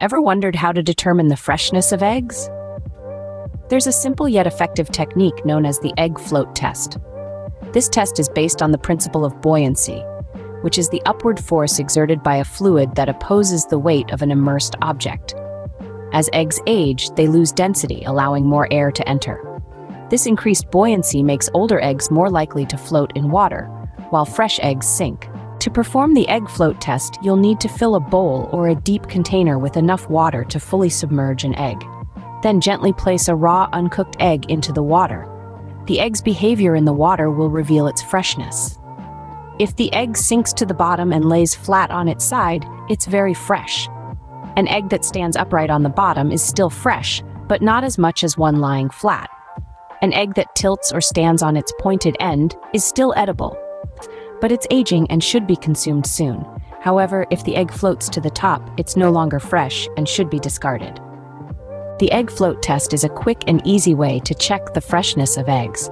Ever wondered how to determine the freshness of eggs? There's a simple yet effective technique known as the egg float test. This test is based on the principle of buoyancy, which is the upward force exerted by a fluid that opposes the weight of an immersed object. As eggs age, they lose density, allowing more air to enter. This increased buoyancy makes older eggs more likely to float in water, while fresh eggs sink. To perform the egg float test, you'll need to fill a bowl or a deep container with enough water to fully submerge an egg. Then gently place a raw, uncooked egg into the water. The egg's behavior in the water will reveal its freshness. If the egg sinks to the bottom and lays flat on its side, it's very fresh. An egg that stands upright on the bottom is still fresh, but not as much as one lying flat. An egg that tilts or stands on its pointed end is still edible, but it's aging and should be consumed soon. However, if the egg floats to the top, it's no longer fresh and should be discarded. The egg float test is a quick and easy way to check the freshness of eggs.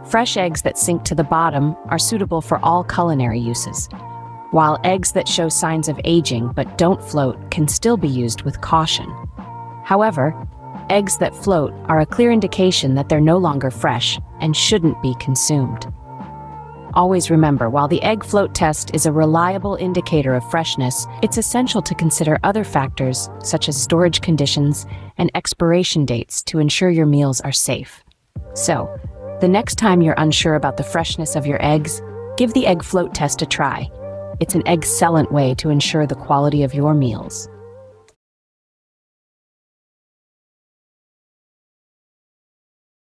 Fresh eggs that sink to the bottom are suitable for all culinary uses, while eggs that show signs of aging but don't float can still be used with caution. However, eggs that float are a clear indication that they're no longer fresh and shouldn't be consumed. Always remember, while the egg float test is a reliable indicator of freshness, it's essential to consider other factors such as storage conditions and expiration dates to ensure your meals are safe. So, the next time you're unsure about the freshness of your eggs, give the egg float test a try. It's an excellent way to ensure the quality of your meals.